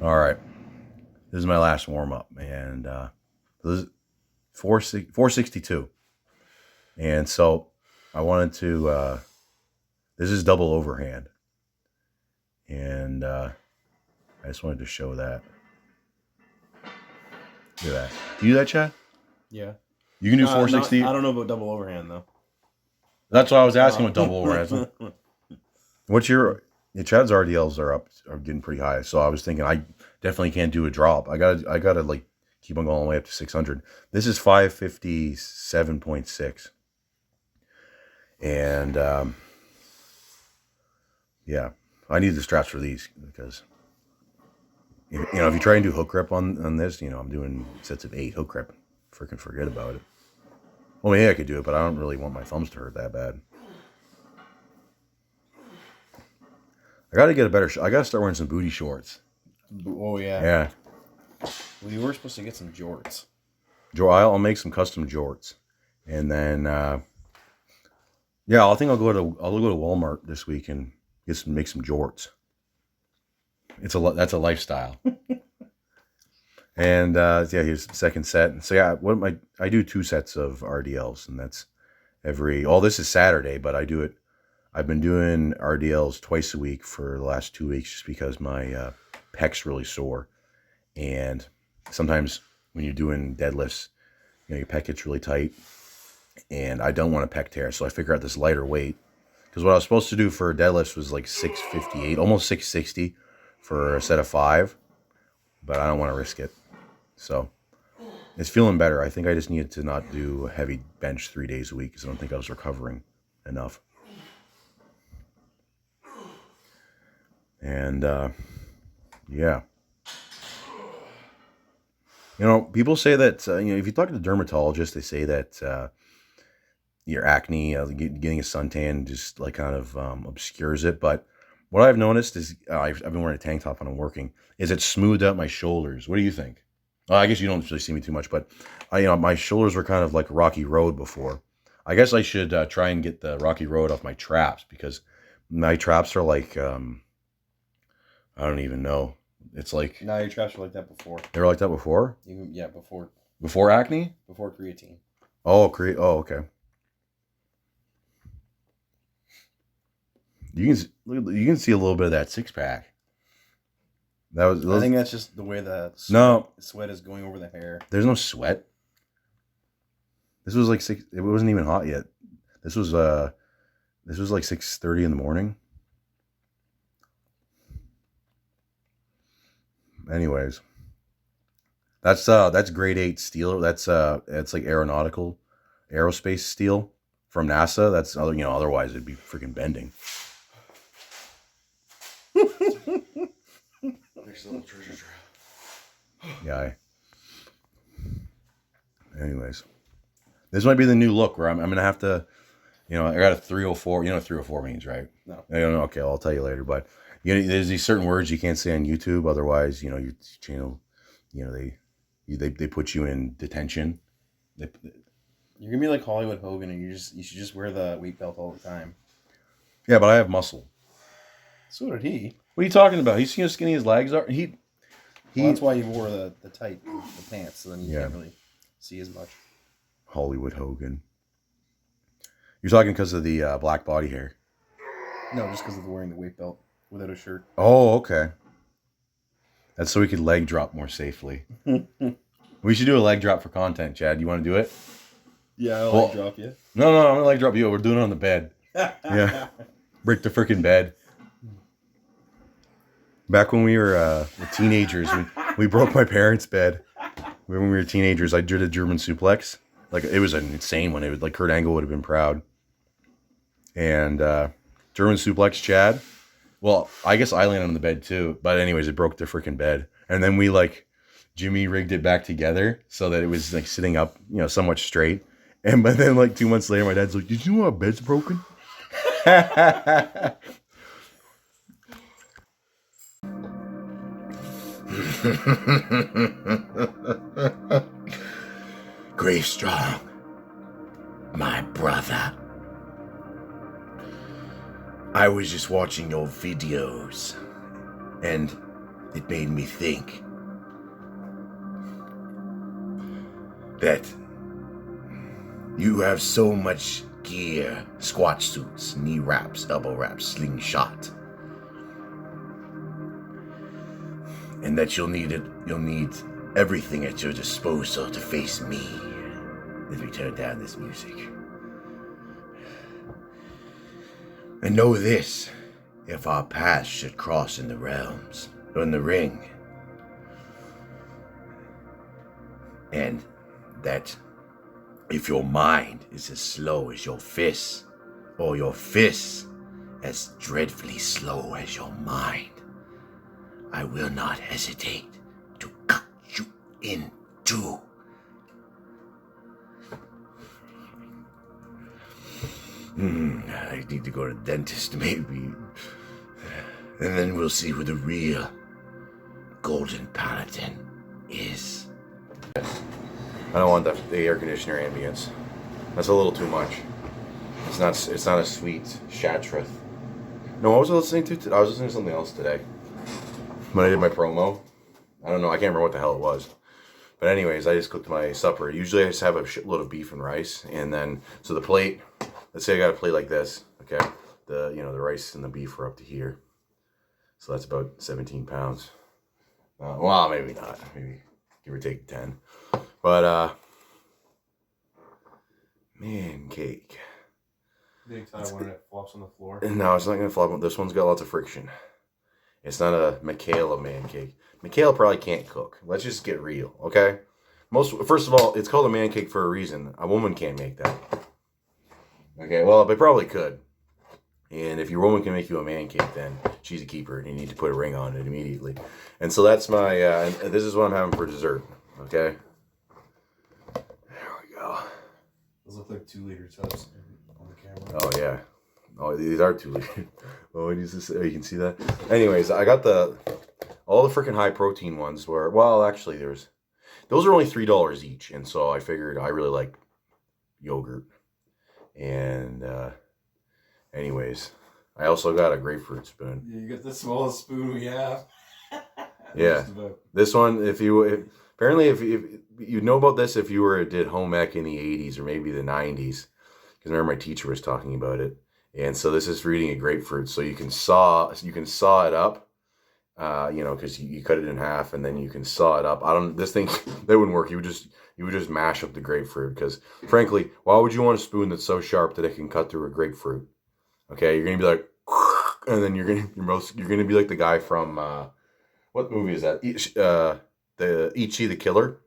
All right. This is my last warm up, and this is 462. And so I wanted to, this is double overhand. And I just wanted to show that. Look at that. Do you do that, Chad? Yeah. You can do 460? I don't know about double overhand, though. That's what I was asking with double overhand. What's your Chad's RDLs are getting pretty high, so I was thinking I definitely can't do a drop. I gotta like keep on going all the way up to 600. This is 557.6, and yeah, I need the straps for these because if you try and do hook grip on this, I'm doing sets of 8 hook grip. Freaking forget about it. Well, maybe I could do it, but I don't really want my thumbs to hurt that bad. I got to get a better. I got to start wearing some booty shorts. Oh yeah. Yeah. We were supposed to get some jorts. I'll make some custom jorts, and then yeah, I think I'll go to Walmart this week and make some jorts. That's a lifestyle. And yeah, here's the second set. So yeah, I do 2 sets of RDLs, and that's this is Saturday, but I do it. I've been doing RDLs twice a week for the last 2 weeks just because my pec's really sore. And sometimes when you're doing deadlifts, your pec gets really tight. And I don't want a pec tear, so I figure out this lighter weight. Because what I was supposed to do for deadlifts was like 658, almost 660 for a set of 5. But I don't want to risk it. So it's feeling better. I think I just needed to not do a heavy bench 3 days a week because I don't think I was recovering enough. And yeah, people say that if you talk to the dermatologist, they say that your acne, getting a suntan, just like kind of obscures it. But what I've noticed is I've been wearing a tank top when I'm working. Is it smoothed out my shoulders? What do you think? I guess you don't really see me too much, but my shoulders were kind of like rocky road before. I guess I should try and get the rocky road off my traps because my traps are like. I don't even know. It's like... No, your traps were like that before. They were like that before? Yeah, before. Before acne? Before creatine. Oh, okay. You can see a little bit of that 6-pack. I think that's just the way the sweat is going over the hair. There's no sweat. This was like 6... It wasn't even hot yet. This was like 6:30 in the morning. Anyways, that's grade 8 steel. That's it's like aerospace steel from NASA. That's otherwise it'd be freaking bending. Next little treasure trap. Yeah. Anyways, this might be the new look where I'm gonna have to, I got a 304. You know what 304 means, right? No. I don't know. Okay, I'll tell you later, but. There's these certain words you can't say on YouTube, otherwise, your channel, they put you in detention. You're gonna be like Hollywood Hogan, and you should just wear the weight belt all the time. Yeah, but I have muscle. So did he. What are you talking about? He's how skinny his legs are. Well, that's why he wore the tight the pants, so then you can't really see as much. Hollywood Hogan. You're talking because of the black body hair. No, just because of wearing the weight belt. Without a shirt. Oh, okay. That's so we could leg drop more safely. We should do a leg drop for content, Chad. You want to do it? Yeah, I'll leg drop you. No, I'm going to leg drop you. We're doing it on the bed. Yeah. Break the freaking bed. Back when we were teenagers, we broke my parents' bed. When we were teenagers, I did a German suplex. Like, it was an insane one. It was like Kurt Angle would have been proud. And German suplex, Chad. Well, I guess I landed on the bed too, but anyways, it broke the freaking bed. And then we Jimmy rigged it back together so that it was like sitting up, somewhat straight. But then 2 months later, my dad's like, "Did you know our bed's broken?" Grave Strong, my brother. I was just watching your videos, and it made me think that you have so much gear, squat suits, knee wraps, elbow wraps, slingshot, and that you'll need everything at your disposal to face me as we turn down this music. And know this, if our paths should cross in the realms, or in the ring, and that if your mind is as slow as your fists, or your fists as dreadfully slow as your mind, I will not hesitate to cut you in two. I need to go to the dentist, maybe. And then we'll see who the real Golden Paladin is. I don't want the air conditioner ambience. That's a little too much. It's not a sweet Shatreth. No, what was I listening to? I was listening to something else today. When I did my promo. I don't know, I can't remember what the hell it was. But anyways, I just cooked my supper. Usually I just have a shitload of beef and rice. And then, so the plate, let's say I got a plate like this, okay? The rice and the beef are up to here. So that's about 17 pounds. Well, maybe not. Maybe give or take 10. But, man cake. Big time when it flops on the floor. No, it's not going to flop. This one's got lots of friction. It's not a Michaela man cake. Michaela probably can't cook. Let's just get real, okay? First of all, it's called a man cake for a reason. A woman can't make that. Okay, well, they probably could. And if your woman can make you a man cake, then she's a keeper, and you need to put a ring on it immediately. And so that's my, this is what I'm having for dessert, okay? There we go. Those look like 2-liter tubs on the camera. Oh, yeah. Oh, these are 2-liter. Oh, you can see that? Anyways, I got all the freaking high protein ones were, well, actually, those are only $3 each. And so I figured I really like yogurt. And, anyways, I also got a grapefruit spoon. Yeah, you got the smallest spoon we have. Yeah. This one, if you know about this, if you did home ec in the 80s or maybe the 90s, because remember my teacher was talking about it. And so this is for eating a grapefruit. So you can saw it up, because you cut it in half and then you can saw it up. This thing, that wouldn't work. You would just mash up the grapefruit, because frankly, why would you want a spoon that's so sharp that it can cut through a grapefruit? Okay, you're gonna be like, and then you're gonna be like the guy from what movie is that? The Ichi the Killer.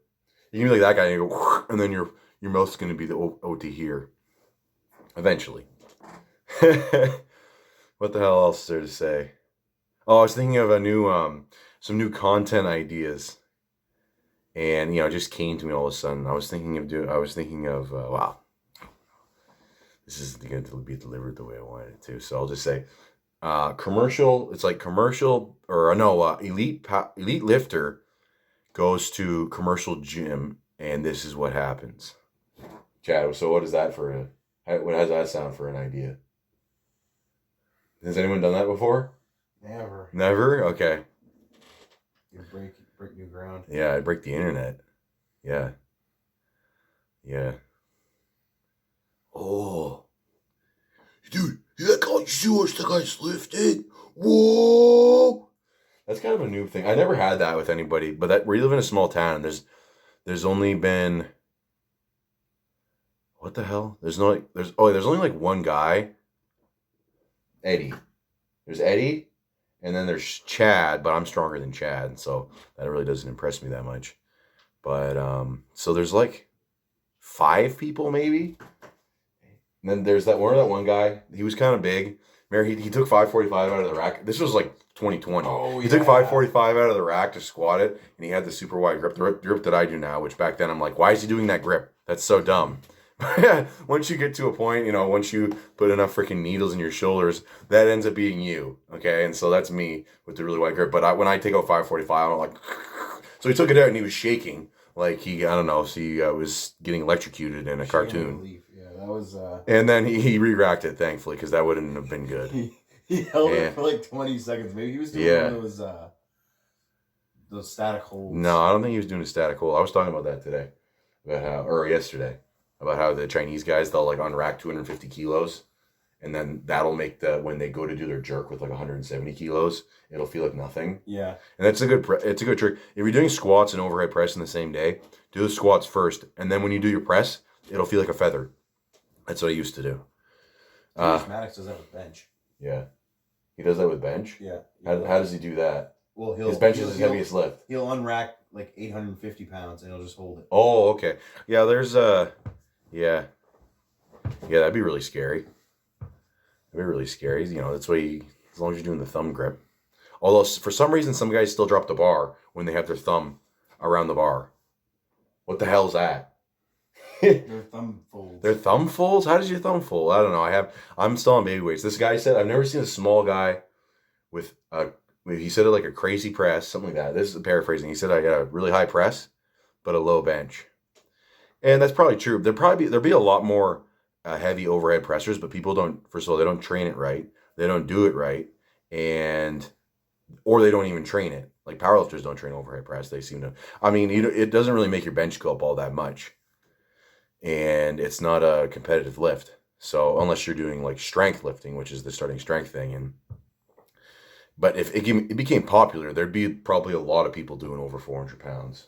You're gonna be like that guy, and you go, and then your mouth's gonna be the OT here. Eventually. What the hell else is there to say? Oh, I was thinking of some new content ideas, and it just came to me all of a sudden. I was thinking of wow, this isn't going to be delivered the way I wanted it to. So I'll just say, commercial. It's like commercial, or no, elite lifter goes to commercial gym, and this is what happens. Chad, so what is that for? What does that sound for an idea? Has anyone done that before? Never. Never? Okay. You break new ground. Yeah, I break the internet. Yeah. Yeah. Oh. Dude, that guy, you see what that guy's lifting? Whoa! That's kind of a new thing. I never had that with anybody, but we live in a small town, and there's only been, what the hell? There's only like one guy. Eddie. There's Eddie, and then there's Chad, but I'm stronger than Chad, so that really doesn't impress me that much. But so there's like 5 people maybe. And then there's that one guy. He was kind of big. He took 545 out of the rack. This was like 2020. Oh, he took 545 out of the rack to squat it, and he had the super wide grip, the grip that I do now, which back then I'm like, why is he doing that grip? That's so dumb. Once you get to a point, once you put enough freaking needles in your shoulders, that ends up being you, okay? And so that's me with the really wide grip. But when I take out 545, I'm like, so he took it out and he was shaking like I don't know, so he was getting electrocuted in a cartoon. Yeah, that was. And then he re-racked it, thankfully, because that wouldn't have been good. He held it for like 20 seconds. Maybe he was doing one of those those static holds. No, I don't think he was doing a static hold. I was talking about that today, or yesterday, about how the Chinese guys, they'll like unrack 250 kilos, and then that'll make when they go to do their jerk with like 170 kilos, it'll feel like nothing. Yeah. And that's it's a good trick. If you're doing squats and overhead press in the same day, do the squats first, and then when you do your press, it'll feel like a feather. That's what I used to do. Maddox does that with bench. Yeah. He does that with bench? Yeah. How does he do that? Well, his bench is his heaviest lift. He'll unrack like 850 pounds and he'll just hold it. Oh, okay. Yeah, there's yeah, that'd be really scary. That'd be really scary. You know, that's why as long as you're doing the thumb grip. Although for some reason some guys still drop the bar when they have their thumb around the bar. What the hell's that? Their thumb folds. Their thumb folds? How does your thumb fold? I don't know. I'm still on baby weights. This guy said I've never seen a small guy with he said it like a crazy press, something like that. This is paraphrasing. He said I got a really high press, but a low bench. And that's probably true. There'll be a lot more heavy overhead pressers, but people don't. First of all, they don't train it right. They don't do it right, or they don't even train it. Like powerlifters don't train overhead press. They seem to. I mean, it doesn't really make your bench go up all that much, and it's not a competitive lift. So unless you're doing like strength lifting, which is the starting strength thing, but if it became popular, there'd be probably a lot of people doing over 400 pounds.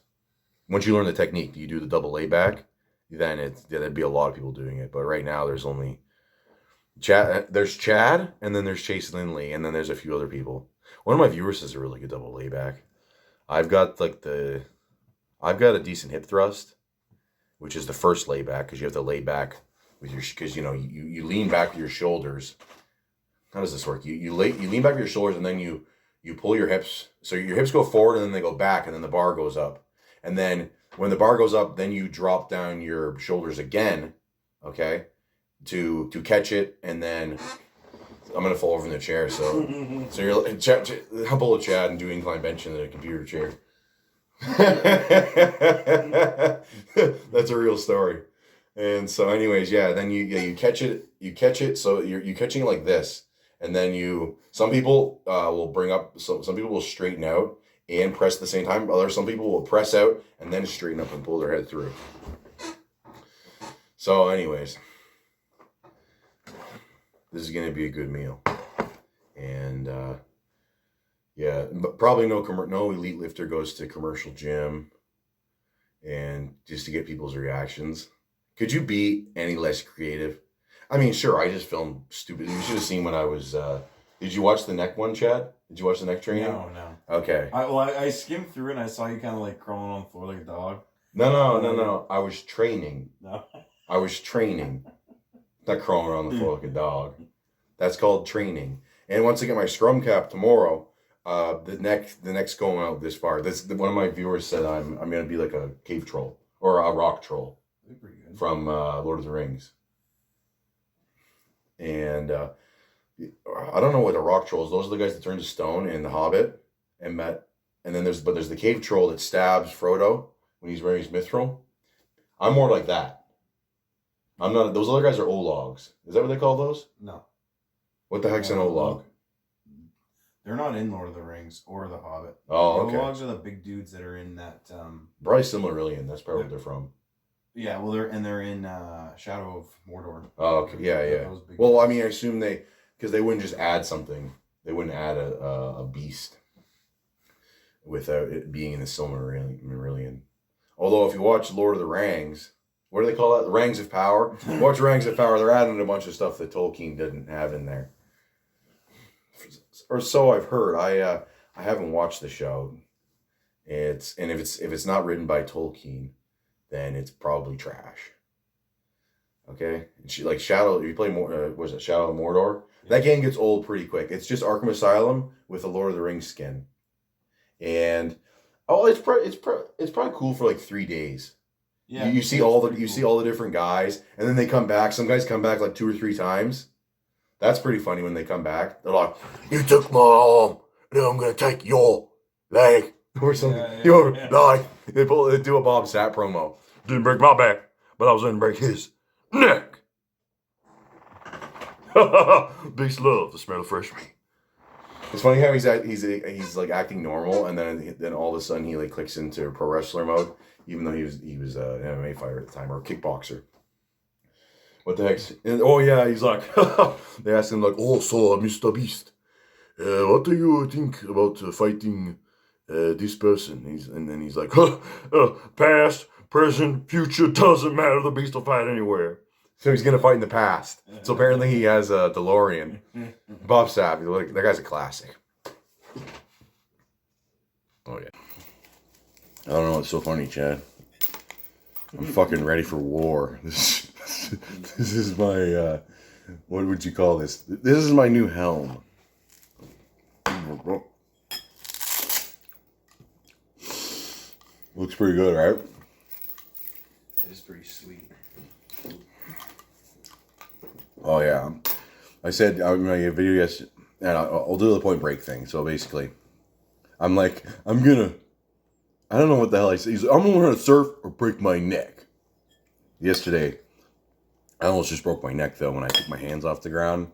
Once you learn the technique, you do the double layback, then there'd be a lot of people doing it. But right now, there's only there's Chad, and then there's Chase Lindley, and then there's a few other people. One of my viewers says a really good double layback. I've got a decent hip thrust, which is the first layback because you have to lay back with because you lean back with your shoulders. How does this work? You lean back with your shoulders, and then you pull your hips. So your hips go forward, and then they go back, and then the bar goes up. And then when the bar goes up, then you drop down your shoulders again, okay, to catch it, and then I'm gonna fall over in the chair. So you're humble a Chad and do incline bench in the computer chair. That's a real story. And so, anyways, yeah. Then you catch it. You catch it. So you're catching it like this, and then some people will bring up. So some people will straighten out and press at the same time. Some people will press out and then straighten up and pull their head through. So, anyways, this is gonna be a good meal, and yeah, but probably no elite lifter goes to commercial gym, and just to get people's reactions. Could you be any less creative? I mean, sure, I just filmed stupid. You should have seen when I was. Did you watch the neck one, Chad? Did you watch the neck training? No. Okay. I skimmed through it and I saw you kind of like crawling on the floor like a dog. No. I was training. No. I was training. Not crawling around the floor like a dog. That's called training. And once I get my scrum cap tomorrow, the neck's going out this far. One of my viewers said I'm gonna be like a cave troll or a rock troll from Lord of the Rings. And I don't know what a rock troll is. Those are the guys that turn to stone in The Hobbit and then there's the cave troll that stabs Frodo when he's wearing his mithril. I'm more like that. I'm not. Those other guys are Ologs. Is that what they call those? No. What the heck's an Olog? They're not in Lord of the Rings or The Hobbit. Oh, okay. The Ologs are the big dudes that are in that. Probably Silmarillion. That's probably where they're from. Yeah, well, they're in Shadow of Mordor. Oh, okay. Yeah. Well, dudes. I mean, I assume because they wouldn't just add something. They wouldn't add a beast without it being in the Silmarillion. Although, if you watch Lord of the Rings, what do they call that? The Rings of Power. Watch Rings of Power. They're adding a bunch of stuff that Tolkien didn't have in there, or so I've heard. I haven't watched the show. If it's not written by Tolkien, then it's probably trash. Okay, like Shadow. You play more. Was it Shadow of Mordor? Yeah. That game gets old pretty quick. It's just Arkham Asylum with a Lord of the Rings skin, and it's probably cool for like 3 days. Yeah, you see all the different guys, and then they come back. Some guys come back like 2 or 3 times. That's pretty funny when they come back. They're like, "You took my arm, now I'm gonna take your leg," or something. Like they do a Bob Sapp promo. Didn't break my back, but I was gonna break his neck. Beast love the smell of fresh meat. It's funny how he's like acting normal, and then all of a sudden he like clicks into pro wrestler mode, even though he was an MMA fighter at the time or a kickboxer. What the heck? And, oh yeah, he's like they asked him like, oh, so Mr. Beast, what do you think about fighting this person? And then he's like, past, present, future doesn't matter. The Beast will fight anywhere. So he's gonna fight in the past. So apparently he has a DeLorean. Bob Sapp, like that guy's a classic. Oh yeah. I don't know what's so funny, Chad. I'm fucking ready for war. This is my what would you call this? This is my new helm. Looks pretty good, right? It is pretty sweet. Oh yeah. I said in my video yesterday, and I'll do the point break thing. So basically, I'm like, I don't know what the hell I said. He's like, I'm gonna learn to surf or break my neck. Yesterday, I almost just broke my neck though when I took my hands off the ground.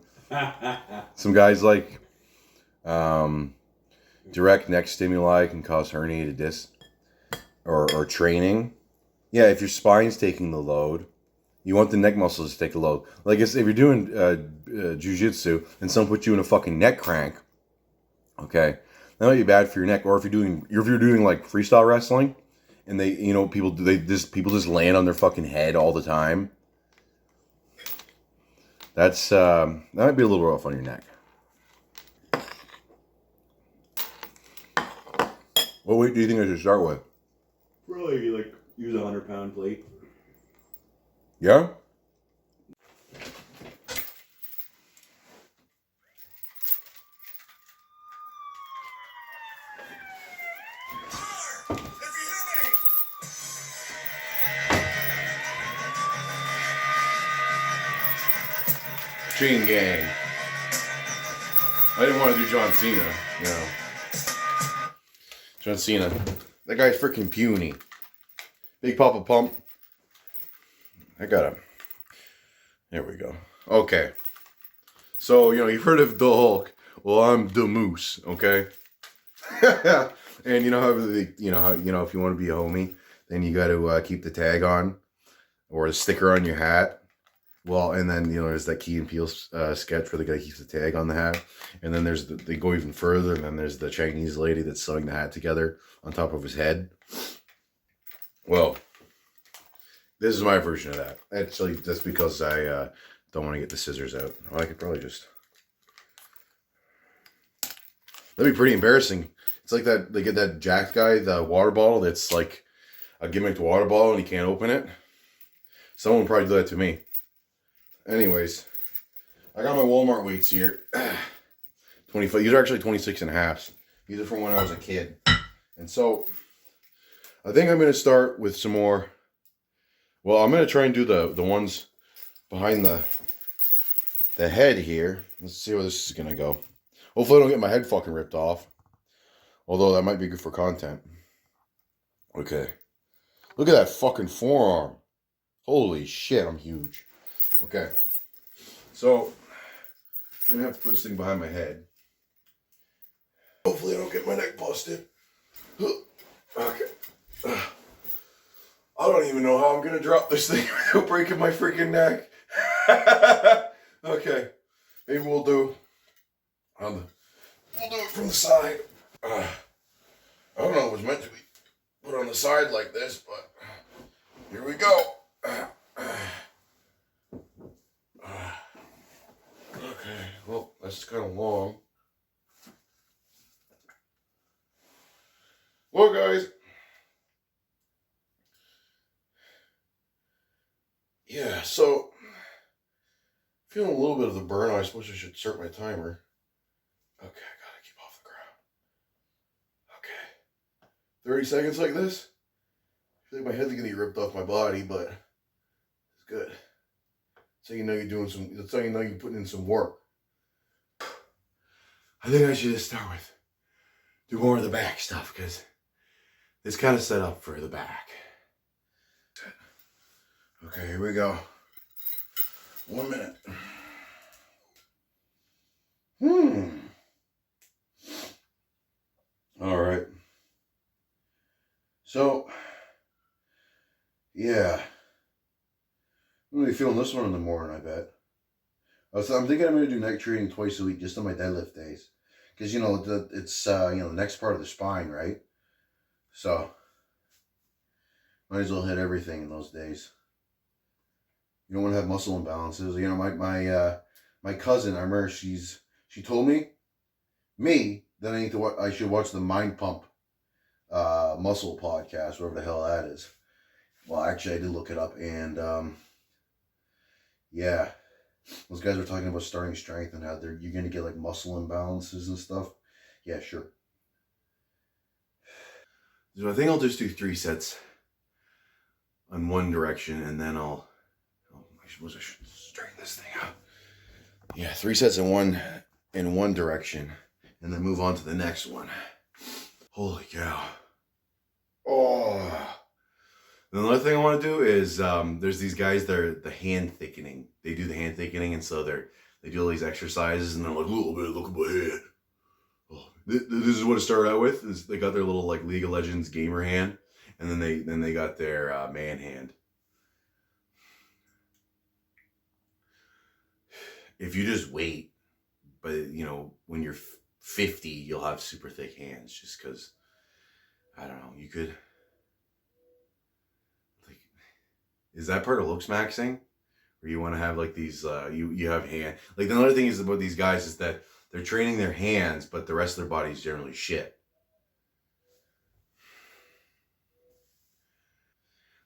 Some guys like, direct neck stimuli can cause herniated disc or training. Yeah, if your spine's taking the load, you want the neck muscles to take the load. Like if you're doing jiu-jitsu and someone puts you in a fucking neck crank, okay, that might be bad for your neck. Or if you're doing like freestyle wrestling, and they, people just land on their fucking head all the time. That's that might be a little rough on your neck. What weight do you think I should start with? Probably like use a 100-pound plate. Yeah? Chain gang. I didn't want to do John Cena, John Cena. That guy's freaking puny. Big Papa Pump. I got him. There we go. Okay. So, you've heard of the Hulk. Well, I'm the Moose, okay? And you know how if you want to be a homie, then you got to keep the tag on or the sticker on your hat. Well, and then, there's that Key and Peele sketch where the guy keeps the tag on the hat. And then they go even further, and then there's the Chinese lady that's sewing the hat together on top of his head. Well, this is my version of that. Actually, that's because I don't want to get the scissors out. Oh, I could probably just... That'd be pretty embarrassing. It's like that, they get that jacked guy, the water bottle that's like a gimmicked water bottle and he can't open it. Someone would probably do that to me. Anyways, I got my Walmart weights here. 25. These are actually 26 and a half. These are from when I was a kid. And so, I think I'm going to start with some more. Well, I'm going to try and do the ones behind the head here. Let's see where this is going to go. Hopefully I don't get my head fucking ripped off. Although that might be good for content. Okay. Look at that fucking forearm. Holy shit, I'm huge. Okay. So, I'm going to have to put this thing behind my head. Hopefully I don't get my neck busted. Okay. I don't even know how I'm going to drop this thing without breaking my freaking neck. Okay. Maybe we'll do it from the side. I don't know if it was meant to be put on the side like this, but here we go. Okay, well, that's kind of long. Well, guys. Yeah, so feeling a little bit of the burn. I suppose I should start my timer. Okay, I gotta keep off the ground. Okay. 30 seconds like this. I feel like my head's gonna get ripped off my body, but it's good. So you know you're doing some, that's how you know you're putting in some work. I think I should just start with do more of the back stuff, because it's kind of set up for the back. Okay, here we go. 1 minute. All right. So, yeah. I'm going to be feeling this one in the morning, I bet. I'm thinking I'm going to do neck training twice a week just on my deadlift days. Because, it's, the next part of the spine, right? So, might as well hit everything in those days. You don't want to have muscle imbalances. My cousin, I remember she told me that I should watch the Mind Pump muscle podcast, whatever the hell that is. Well, actually, I did look it up, and yeah, those guys were talking about starting strength and how you're gonna get like muscle imbalances and stuff. Yeah, sure. So I think I'll just do 3 sets on one direction, and then I should straighten this thing out. Yeah, 3 sets in one direction, and then move on to the next one. Holy cow! Oh. And another thing I want to do is there's these guys. They're the hand thickening. They do the hand thickening, and so they do all these exercises, and they're like, look at my hand. Oh, this is what it started out with. Is they got their little like League of Legends gamer hand, and then they got their man hand. If you just wait, but when you're 50, you'll have super thick hands, just because I don't know. You could. Is that part of looks maxing? Where you want to have like these, you have hand. Like the other thing is about these guys is that they're training their hands, but the rest of their body is generally shit.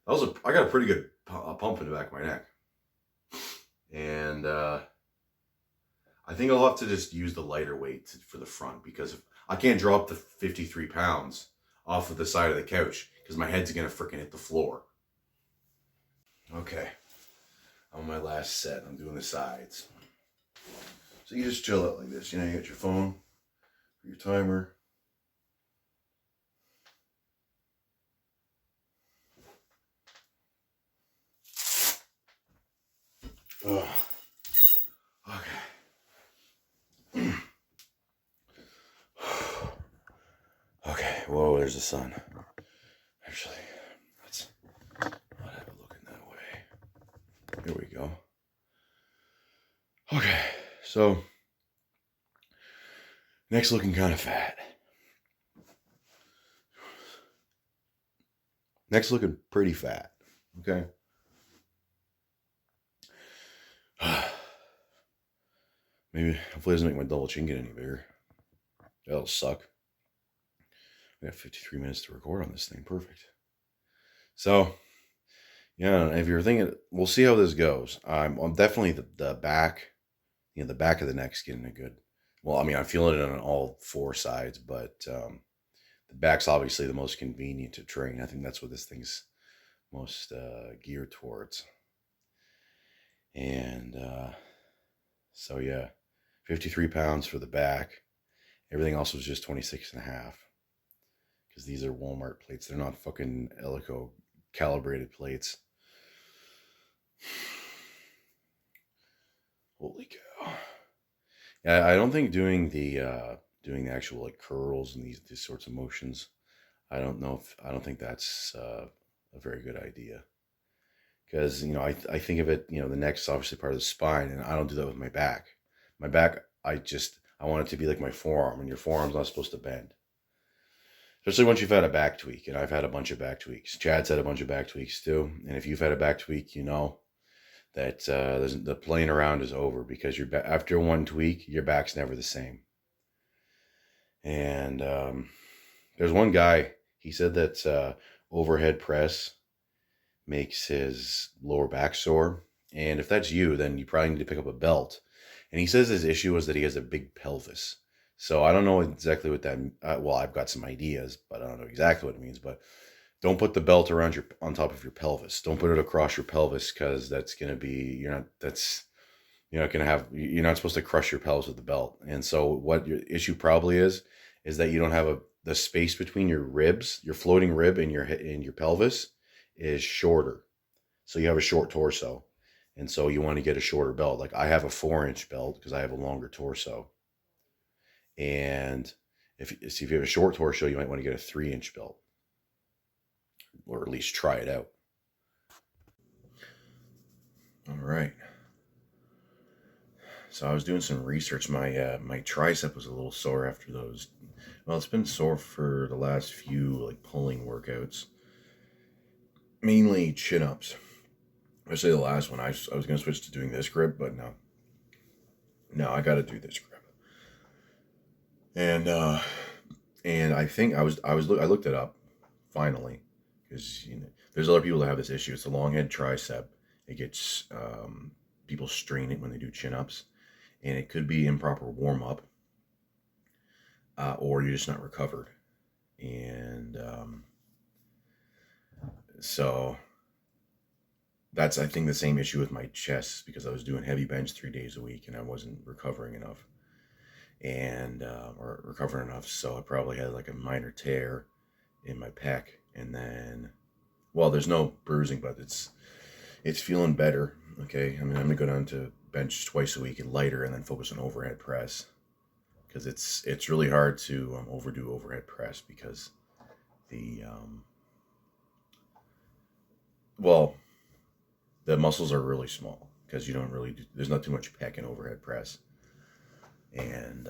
I got a pretty good pump in the back of my neck. And I think I'll have to just use the lighter weight for the front, because I can't drop the 53 pounds off of the side of the couch because my head's going to freaking hit the floor. Okay, on my last set, I'm doing the sides. So you just chill out like this. You got your phone, your timer. Oh, okay. Okay, whoa, there's the sun. Actually, let's not have it looking that way. Here we go. Okay, so neck's looking kind of fat. Neck's looking pretty fat. Okay. Maybe, hopefully it doesn't make my double chin get any bigger. That'll suck. We got 53 minutes to record on this thing. Perfect. So, yeah, if you're thinking, we'll see how this goes. I'm definitely the back, the back of the neck's getting a good. Well, I mean, I'm feeling it on all 4 sides, but the back's obviously the most convenient to train. I think that's what this thing's most geared towards. And so, yeah, 53 pounds for the back. Everything else was just 26 and a half. Because these are Walmart plates. They're not fucking Elico calibrated plates. Holy cow. Yeah, I don't think doing the actual like curls and these sorts of motions, I don't think that's a very good idea. Because, I think of it, the neck's obviously part of the spine, and I don't do that with my back. My back, I want it to be like my forearm, and your forearm's not supposed to bend. Especially once you've had a back tweak, and I've had a bunch of back tweaks. Chad's had a bunch of back tweaks too, and if you've had a back tweak, you know that the playing around is over, because after one tweak, your back's never the same. And there's one guy, he said that overhead press makes his lower back sore, and if that's you, then you probably need to pick up a belt. And he says his issue is that he has a big pelvis. So I don't know exactly what that. Well, I've got some ideas, but I don't know exactly what it means. But don't put the belt on top of your pelvis. Don't put it across your pelvis, because that's gonna be you're not supposed to crush your pelvis with the belt. And so what your issue probably is that you don't have the space between your ribs, your floating rib and your pelvis is shorter. So you have a short torso, and so you want to get a shorter belt. Like I have a 4-inch belt because I have a longer torso. And if you have a short torso, you might want to get a 3-inch belt, or at least try it out. All right. So I was doing some research. My tricep was a little sore after those. Well, it's been sore for the last few like pulling workouts, mainly chin ups. Especially the last one. I was going to switch to doing this grip, but no, I got to do this grip. And I think I looked it up finally, because there's other people that have this issue. It's the long head tricep. It gets people strain it when they do chin ups, and it could be improper warm up, or you're just not recovered. And so that's, I think, the same issue with my chest, because I was doing heavy bench 3 days a week and I wasn't recovering enough, and or recovering enough. So I probably had like a minor tear in my pec, and then, well, there's no bruising, but it's feeling better. Okay, I mean, I'm gonna go down to bench twice a week and lighter, and then focus on overhead press, because it's really hard to overdo overhead press, because the the muscles are really small, because you don't really there's not too much pec in overhead press. And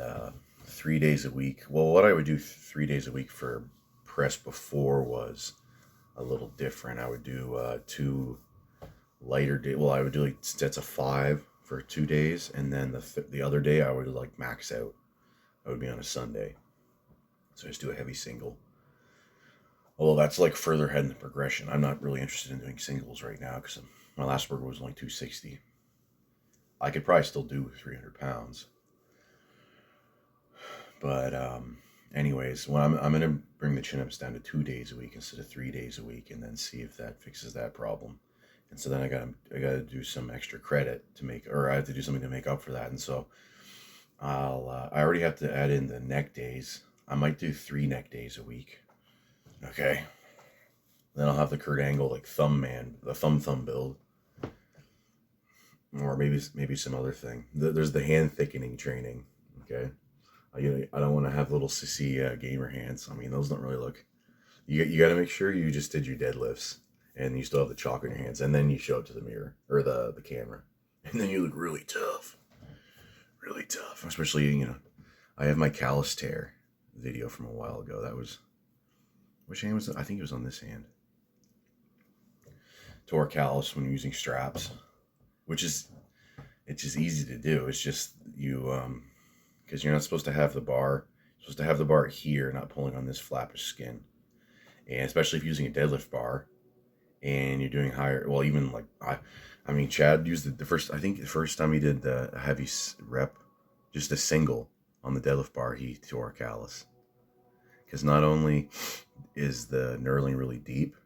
3 days a week, well, what I would do 3 days a week for press before was a little different. I would do 2 lighter day. Well, I would do like sets of 5 for 2 days, and then the other day I would like max out. I would be on a Sunday, so I just do a heavy single. Although that's like further ahead in the progression. I'm not really interested in doing singles right now, because my last workout was only 260. I could probably still do 300 pounds. But anyways, well, I'm going to bring the chin ups down to 2 days a week instead of 3 days a week, and then see if that fixes that problem. And so then I got to do some extra credit to make, or I have to do something to make up for that. And so I already have to add in the neck days. I might do 3 neck days a week. Okay. Then I'll have the Kurt Angle like the thumb build, or maybe some other thing. There's the hand thickening training. Okay. I don't want to have little sissy gamer hands. I mean, those don't really look. You got to make sure you just did your deadlifts and you still have the chalk in your hands, and then you show it to the mirror or the camera, and then you look really tough, really tough. Especially, I have my callus tear video from a while ago. That was, which hand was it? I think it was on this hand. Tore callus when using straps, it's just easy to do. It's just because you're not supposed to have the bar. You're supposed to have the bar here, not pulling on this flap of skin. And especially if you're using a deadlift bar and you're doing higher, well, even like, I mean, Chad used the first time he did the heavy rep, just a single on the deadlift bar, he tore a callus. Because not only is the knurling really deep,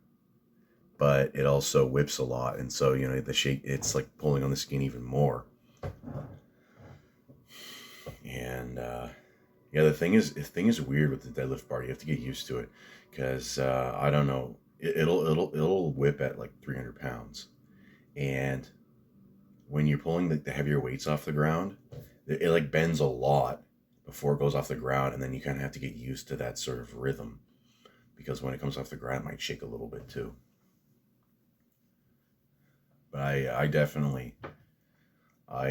but it also whips a lot. And so, the shake, it's like pulling on the skin even more. And the thing is weird with the deadlift bar. You have to get used to it, because I don't know, it'll whip at like 300 pounds, and when you're pulling the heavier weights off the ground, it like bends a lot before it goes off the ground, and then you kind of have to get used to that sort of rhythm, because when it comes off the ground, it might shake a little bit too. But I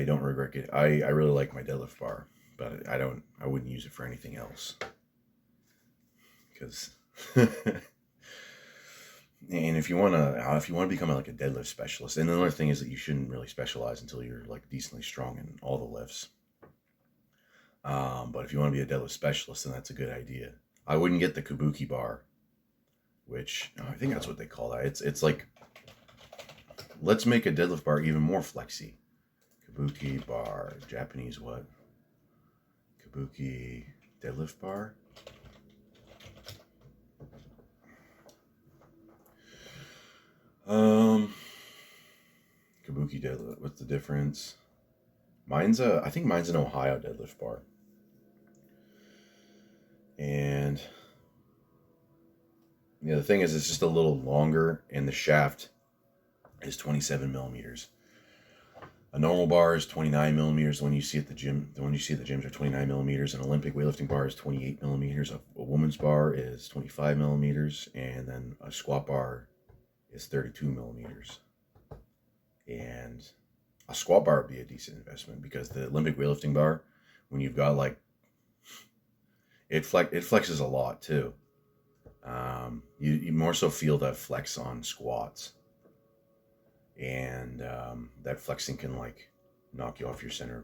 don't regret it. I really like my deadlift bar, but I wouldn't use it for anything else, because and if you want to become like a deadlift specialist, and another thing is that you shouldn't really specialize until you're like decently strong in all the lifts. But if you want to be a deadlift specialist, then that's a good idea. I wouldn't get the kabuki bar, which I think that's what they call that. It's like, let's make a deadlift bar even more flexy. Kabuki bar, Japanese what? Kabuki deadlift bar. Kabuki deadlift. What's the difference? I think mine's an Ohio deadlift bar. And the thing is, it's just a little longer, and the shaft is 27 millimeters. A normal bar is 29 millimeters. The one you see at the gym, the one you see at the gyms are 29 millimeters. An Olympic weightlifting bar is 28 millimeters. A woman's bar is 25 millimeters, and then a squat bar is 32 millimeters. And a squat bar would be a decent investment because the Olympic weightlifting bar, when you've got like, it flexes a lot too. You more so feel that flex on squats, and that flexing can like knock you off your center.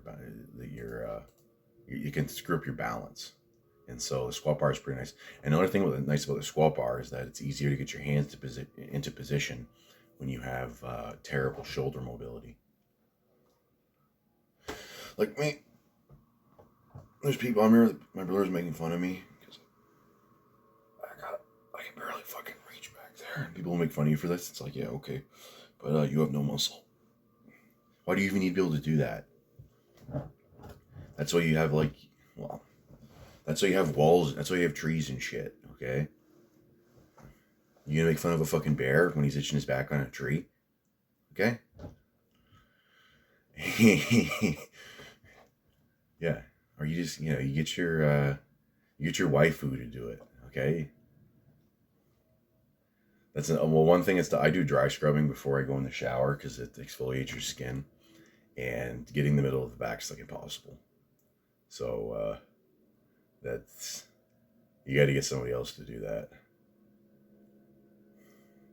You can screw up your balance, and so the squat bar is pretty nice. And another thing nice about the squat bar is that it's easier to get your hands into position when you have terrible shoulder mobility. Like me, there's people on here. My brother's making fun of me because I can barely fucking reach back there, and people will make fun of you for this. It's like, yeah, okay, but you have no muscle. Why do you even need to be able to do that? That's why you have that's why you have walls. That's why you have trees and shit. Okay. You gonna make fun of a fucking bear when he's itching his back on a tree? Okay. Yeah. Or you just, you get your waifu to do it. Okay. One thing is that I do dry scrubbing before I go in the shower because it exfoliates your skin, and getting the middle of the back is like impossible. So you got to get somebody else to do that.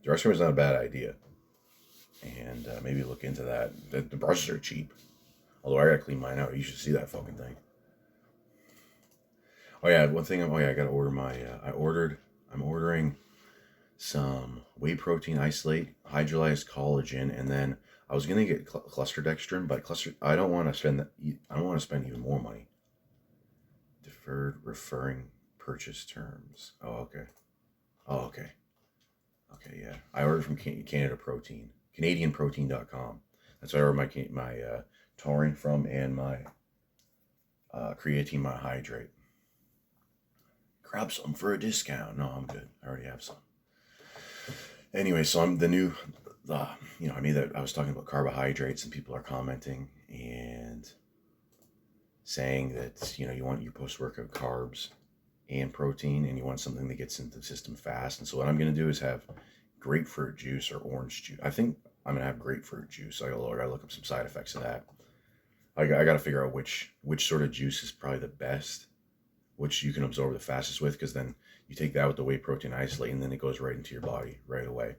Dry scrubbing is not a bad idea, and maybe look into that. The brushes are cheap, although I gotta clean mine out. You should see that fucking thing. Oh yeah, one thing. Oh yeah, I gotta order I'm ordering some whey protein isolate, hydrolyzed collagen, and then I was gonna get cluster dextrin, but I don't want to spend even more money. Deferred referring purchase terms. Oh okay. Okay, yeah. I ordered from Canada Protein, CanadianProtein.com. That's where I ordered my taurine from, and my creatine monohydrate. Grab some for a discount. No, I'm good. I already have some. Anyway, so I was talking about carbohydrates, and people are commenting and saying that, you want your post-workout carbs and protein, and you want something that gets into the system fast. And so what I'm going to do is have grapefruit juice or orange juice. I think I'm going to have grapefruit juice. I got to look up some side effects of that. I got to figure out which sort of juice is probably the best, which you can absorb the fastest with, because then you take that with the whey protein isolate, and then it goes right into your body right away,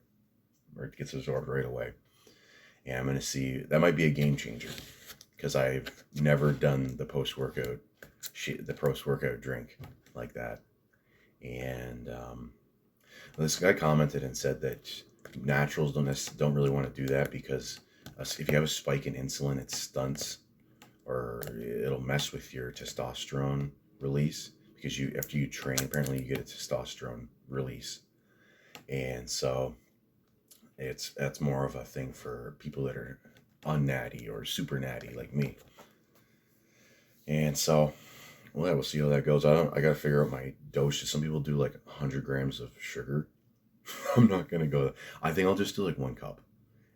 or it gets absorbed right away. And I'm going to see, that might be a game changer, because I've never done the post-workout drink like that. And this guy commented and said that naturals don't really want to do that, because if you have a spike in insulin, it stunts, or it'll mess with your testosterone release, because after you train, apparently you get a testosterone release. And so that's more of a thing for people that are unnatty or super natty like me. And so, well, we'll see how that goes. I got to figure out my dosage. Some people do like 100 grams of sugar. I'm not going to go. I think I'll just do like 1 cup,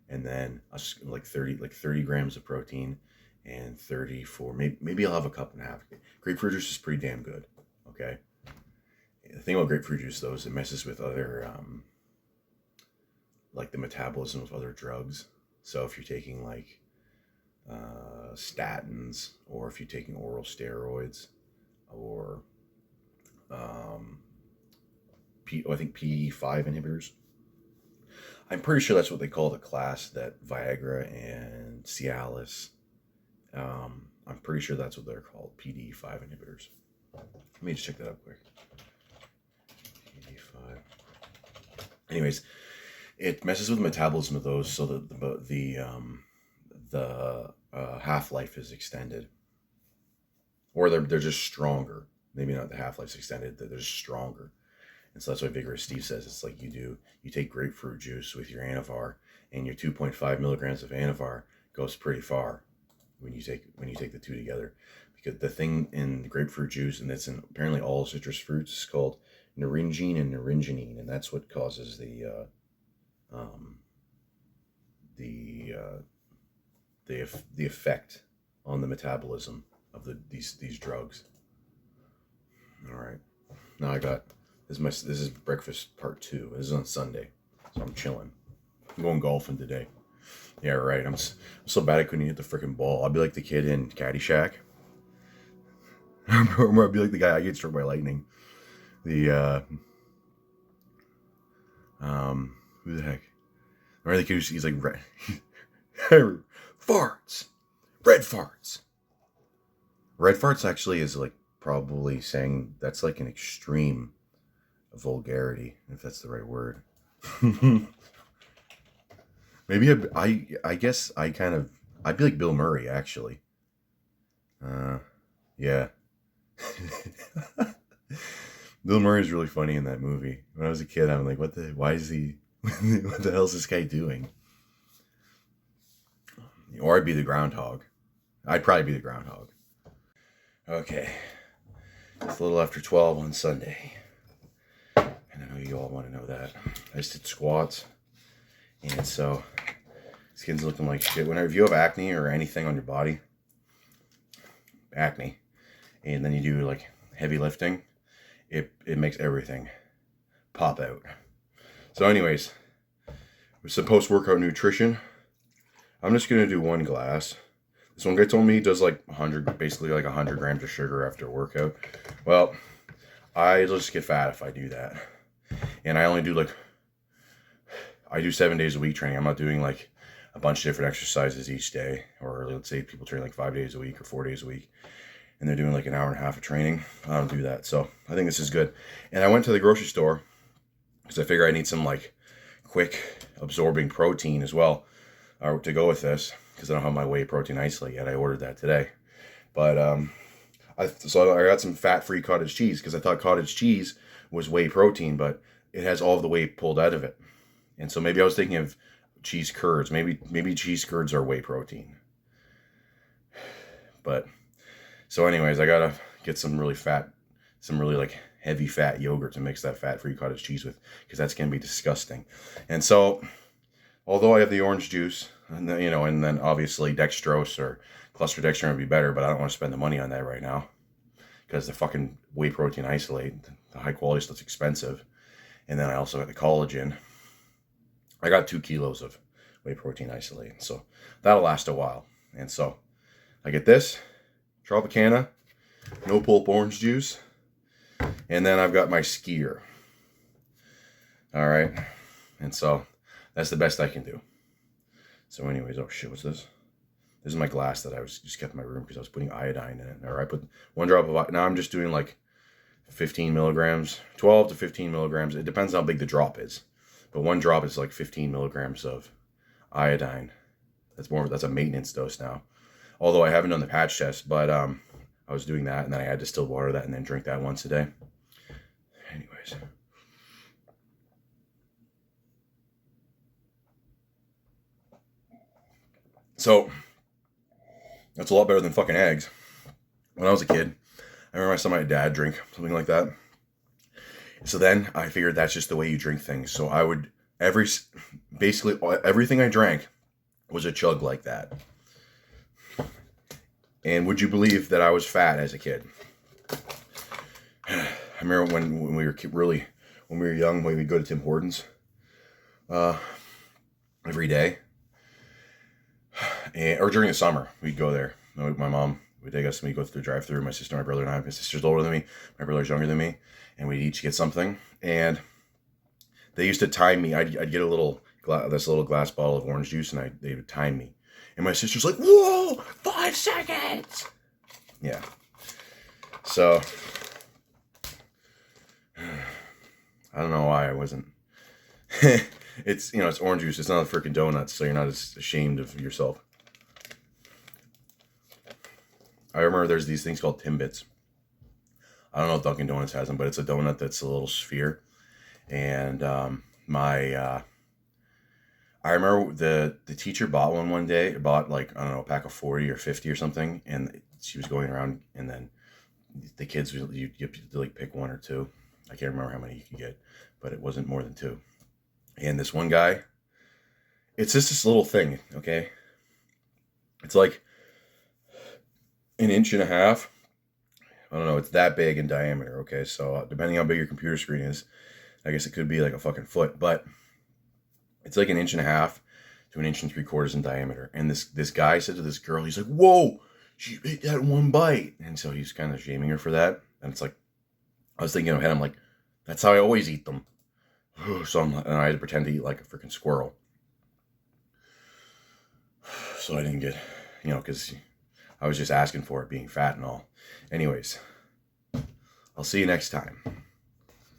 and then like 30 grams of protein, and 34, maybe I'll have a cup and a half. Grapefruit juice is pretty damn good. Okay. The thing about grapefruit juice, though, is it messes with other, like the metabolism of other drugs. So if you're taking like statins, or if you're taking oral steroids, or I think PDE5 inhibitors. I'm pretty sure that's what they call the class, that Viagra and Cialis. I'm pretty sure that's what they're called, PDE5 inhibitors. Let me just check that up quick. PDE5. Anyways, it messes with the metabolism of those, so that the half-life is extended, or they're just stronger. Maybe not the half-life's extended, they're just stronger. And so that's why Vigorous Steve says it's like you take grapefruit juice with your Anavar, and your 2.5 milligrams of Anavar goes pretty far when you take the two together. Because the thing in the grapefruit juice, and it's in apparently all citrus fruits, is called naringine and naringenine, and that's what causes the the effect on the metabolism of these drugs. All right, now I got this is breakfast part 2. This is on Sunday, so I'm chilling. I'm going golfing today. Yeah, right. I'm so bad I couldn't hit the freaking ball. I'd be like the kid in Caddyshack. Or I'd be like the guy I get struck by lightning. The who the heck? Or the kid he's like red farts, red farts. Red farts actually is like probably saying that's like an extreme vulgarity, if that's the right word. Maybe I guess I'd be like Bill Murray actually. Yeah. Bill Murray is really funny in that movie. When I was a kid, I'm like, what the hell is this guy doing? Or I'd be the groundhog. I'd probably be the groundhog. Okay. It's a little after 12 on Sunday. And I know you all want to know that. I just did squats. And so, skin's looking like shit. If you have acne or anything on your body, acne, and then you do like heavy lifting, it makes everything pop out. So anyways, with some post-workout nutrition, I'm just going to do 1 glass. This one guy told me he does like 100, basically like 100 grams of sugar after a workout. Well, I just get fat if I do that. And I only do I do 7 days a week training. I'm not doing like a bunch of different exercises each day. Or let's say people train like 5 days a week or 4 days a week, and they're doing like an hour and a half of training. I don't do that. So I think this is good. And I went to the grocery store because I figure I need some like quick absorbing protein as well to go with this, because I don't have my whey protein isolate yet. I ordered that today. But so I got some fat-free cottage cheese because I thought cottage cheese was whey protein, but it has all of the whey pulled out of it. And so maybe I was thinking of cheese curds. Maybe cheese curds are whey protein. But so anyways, I gotta get some really like heavy fat yogurt to mix that fat-free cottage cheese with, because that's gonna be disgusting. And so, although I have the orange juice, and then obviously dextrose or cluster dextrin would be better, but I don't want to spend the money on that right now because the fucking whey protein isolate, the high quality stuff's expensive. And then I also got the collagen. I got 2 kilos of whey protein isolate, so that'll last a while. And so I get this Tropicana, no pulp orange juice, and then I've got my skier. All right, and so that's the best I can do. So anyways, oh shit, what's this? This is my glass that I just kept in my room because I was putting iodine in it. All right, I put 1 drop of, now I'm just doing like 15 milligrams, 12 to 15 milligrams. It depends on how big the drop is. But 1 drop is like 15 milligrams of iodine. That's a maintenance dose now. Although I haven't done the patch test, but I was doing that, and then I had distilled water that and then drink that once a day. Anyways. So, that's a lot better than fucking eggs. When I was a kid, I remember I saw my dad drink something like that. So then I figured that's just the way you drink things. So I would, basically everything I drank was a chug like that. And would you believe that I was fat as a kid? I remember when we were young, when we'd go to Tim Hortons every day. Or during the summer, we'd go there. My mom would take us and we'd go through the drive-thru. My sister, my brother, and I. My sister's older than me. My brother's younger than me. And we'd each get something. And they used to time me. I'd get this little glass bottle of orange juice, and they would time me. And my sister's like, "Whoa, 5 seconds!" Yeah. So, I don't know why I wasn't. It's orange juice. It's not a freaking donuts, so you're not as ashamed of yourself. I remember there's these things called Timbits. I don't know if Dunkin' Donuts has them, but it's a donut that's a little sphere. And I remember the teacher bought one day. Bought like, I don't know, a pack of 40 or 50 or something. And she was going around, and then the kids, you have to like pick 1 or 2. I can't remember how many you could get, but it wasn't more than 2. And this one guy, it's just this little thing, okay? It's like an inch and a half. I don't know. It's that big in diameter. Okay, so depending how big your computer screen is, I guess it could be like a fucking foot, but it's like an inch and a half to an inch and 3/4 in diameter. And this guy said to this girl, he's like, "Whoa, she ate that in one bite." And so he's kind of shaming her for that. And it's like, I was thinking in my head, I'm like, that's how I always eat them. So and I had to pretend to eat like a freaking squirrel. So I didn't get, because I was just asking for it being fat and all. Anyways, I'll see you next time.